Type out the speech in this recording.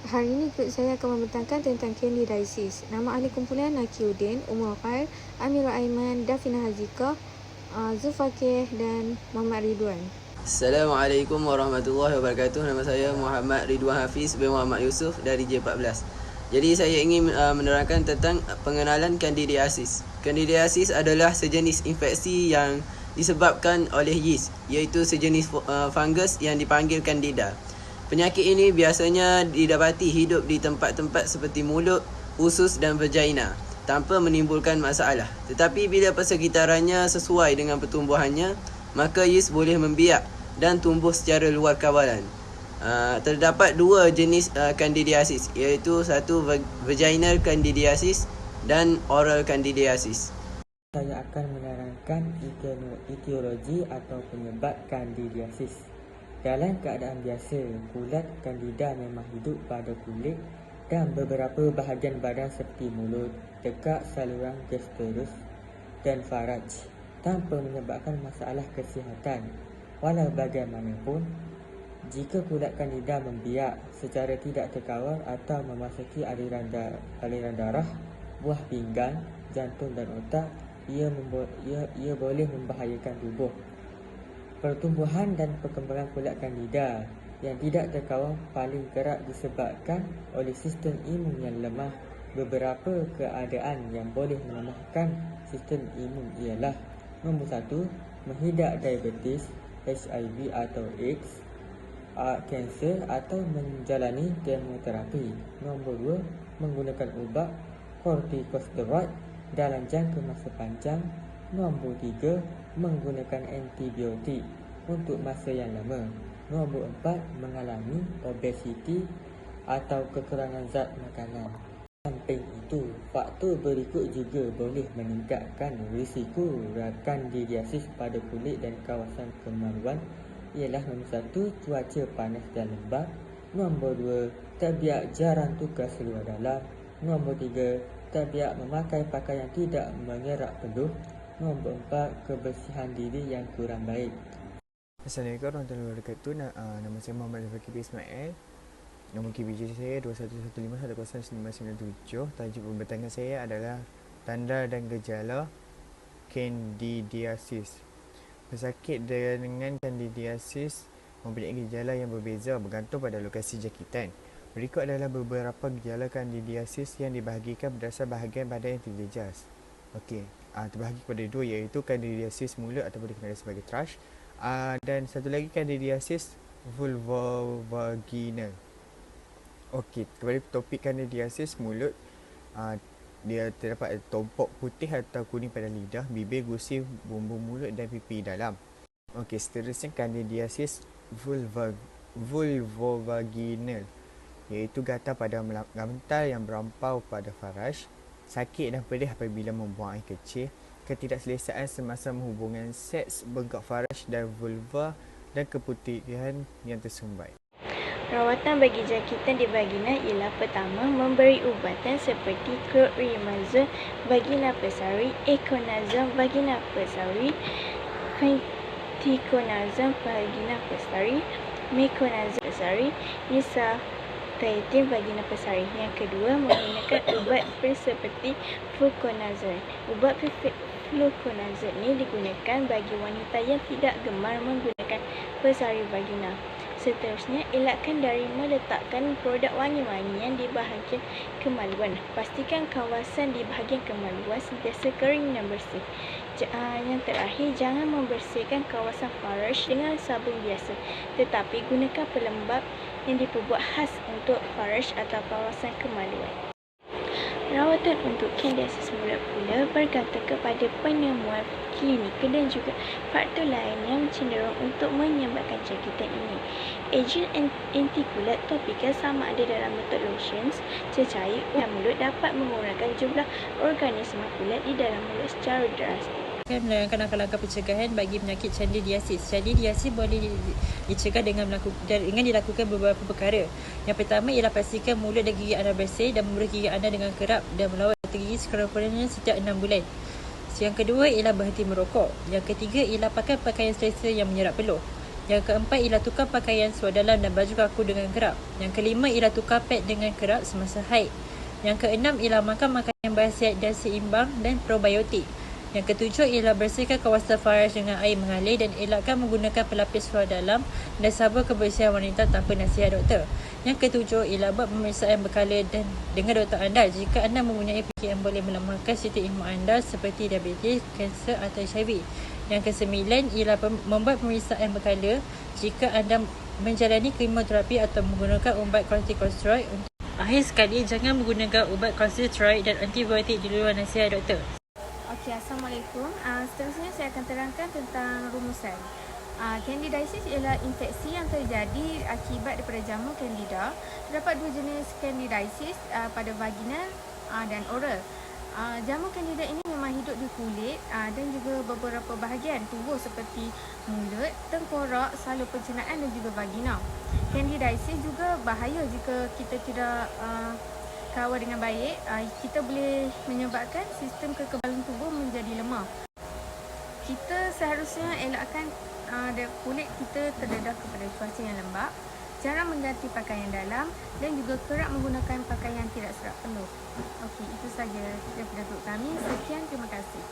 Hari ini saya akan membentangkan tentang candidiasis. Nama ahli kumpulan Nakiuddin, Umar Khair, Amirul Aiman, Dafina Hazika, Zulfakir dan Muhammad Ridwan. Assalamualaikum warahmatullahi wabarakatuh. Nama saya Muhammad Ridwan Hafiz bin Muhammad Yusuf dari J14. Jadi saya ingin menerangkan tentang pengenalan kandidiasis. Kandidiasis adalah sejenis infeksi yang disebabkan oleh yeast, iaitu sejenis fungus yang dipanggil Candida. Penyakit ini biasanya didapati hidup di tempat-tempat seperti mulut, usus dan vagina tanpa menimbulkan masalah. Tetapi bila persekitarannya sesuai dengan pertumbuhannya, maka yeast boleh membiak dan tumbuh secara luar kawalan. Terdapat dua jenis kandidiasis, iaitu satu vaginal kandidiasis dan oral kandidiasis. Saya akan menerangkan etiologi atau penyebab kandidiasis. Dalam keadaan biasa, kulat kandida memang hidup pada kulit dan beberapa bahagian badan seperti mulut, tekak saluran gastrus dan faraj tanpa menyebabkan masalah kesihatan. Walau bagaimanapun, jika kulat kandida membiak secara tidak terkawal atau memasuki aliran darah, buah pinggang, jantung dan otak, ia boleh membahayakan tubuh. Pertumbuhan dan perkembangan kulat kandida yang tidak terkawal paling kerap disebabkan oleh sistem imun yang lemah. Beberapa keadaan yang boleh melemahkan sistem imun ialah: nombor 1, mengidap diabetes, HIV atau AIDS, kanser atau menjalani kemoterapi. Nombor 2, menggunakan ubat kortikosteroid dalam jangka masa panjang. Nombor 3, menggunakan antibiotik untuk masa yang lama. Nombor 4, mengalami obesiti atau kekurangan zat makanan. Samping itu, faktor berikut juga boleh meningkatkan risiko kandidiasis pada kulit dan kawasan kemaluan ialah: nombor 1, cuaca panas dan lembap. Nombor 2, tabiat jarang tukar seluar dalam. Nombor 3, tabiat memakai pakaian tidak menyerap peluh. Nombor 4, kebersihan diri yang kurang baik. Assalamualaikum warahmatullahi wabarakatuh. Nama saya Muhammad Zulfakir Ismail. Nombor KBJ saya 2115109597. Tajuk pembentangan saya adalah tanda dan gejala candidiasis. Pesakit dengan candidiasis mempunyai gejala yang berbeza bergantung pada lokasi jangkitan. Berikut adalah beberapa gejala candidiasis yang dibahagikan berdasar bahagian badan yang terjejas. Terbahagi kepada dua, iaitu candidiasis mulut ataupun dikenali sebagai thrush, dan satu lagi candidiasis vulvovaginal. Kepada topik candidiasis mulut, dia terdapat tompok putih atau kuning pada lidah, bibir, gusi, bumbung mulut dan pipi dalam. Seterusnya candidiasis vulvovaginal, iaitu gatal pada mental yang berampau pada faraj, sakit dan pedih apabila membuang air kecil, ketidakselesaan semasa hubungan seks, bengkak faraj dan vulva, dan keputihan yang tersumbat. Rawatan bagi jangkitan di vagina ialah: pertama, memberi ubatan seperti clotrimazole vagina pessari, econazole vagina pessari, fluconazole vagina pessari, meconazole pessari, nystatin vagina pessari. Yang kedua, menggunakan ubat seperti fluconazole. Ubat fluconazole ini digunakan bagi wanita yang tidak gemar menggunakan pessari vagina. Seterusnya, elakkan dari meletakkan produk wangi-wangian di bahagian kemaluan. Pastikan kawasan di bahagian kemaluan sentiasa kering dan bersih. Yang terakhir, jangan membersihkan kawasan faraj dengan sabun biasa, tetapi gunakan pelembab yang diperbuat khas untuk faraj atau kawasan kemaluan. Rawatan untuk candidiasis mulut pula bergantung kepada penemuan klinikal dan juga faktor lain yang cenderung untuk menyebabkan jangkitan ini. Ejen antikulat topikal sama ada dalam bentuk lotions, cecair dalam mulut dapat mengurangkan jumlah organisma kulat di dalam mulut secara drastis. Menerangkan langkah-langkah pencegahan bagi penyakit candidiasis. Candidiasis boleh dicegah dengan dilakukan beberapa perkara. Yang pertama ialah pastikan mulut dan gigi anda bersih dan memberi gigi anda dengan kerap dan melawat gigi sekurang-kurangnya setiap 6 bulan. Yang kedua ialah berhenti merokok. Yang ketiga ialah pakai pakaian selesa yang menyerap peluh. Yang keempat ialah tukar pakaian seluar dalam dan baju kaku dengan kerap. Yang kelima ialah tukar pad dengan kerap semasa haid. Yang keenam ialah makan makanan yang berkhasiat dan seimbang dan probiotik. Yang ketujuh ialah bersihkan kawasan faraj dengan air mengalir dan elakkan menggunakan pelapis seluar dalam dan sabun kebersihan wanita tanpa nasihat doktor. Yang ketujuh ialah buat pemeriksaan berkala dan dengan doktor anda jika anda mempunyai penyakit yang boleh melemahkan sistem imun anda seperti diabetes, kanser atau HIV. Yang kesembilan ialah membuat pemeriksaan berkala jika anda menjalani kemoterapi atau menggunakan ubat kortikosteroid. Akhir sekali, jangan menggunakan ubat kortikosteroid dan antibiotik di luar nasihat doktor. Okey, Assalamualaikum. Seterusnya saya akan terangkan tentang rumusan. Candidiasis ialah infeksi yang terjadi akibat daripada jamur candida. Terdapat dua jenis candidiasis pada vaginal dan oral. Jamur candida ini memang hidup di kulit dan juga beberapa bahagian tubuh seperti mulut, tengkorak, salur pencernaan dan juga vagina. Candidiasis juga bahaya jika kita tidak kawal dengan baik. Kita boleh menyebabkan sistem kekebalan tubuh menjadi lemah. Kita seharusnya elakkan kulit kita terdedah kepada cuaca yang lembap, jarang mengganti pakaian dalam dan juga kerap menggunakan pakaian tidak serap penuh. Okey, itu saja daripada untuk kami. Sekian, terima kasih.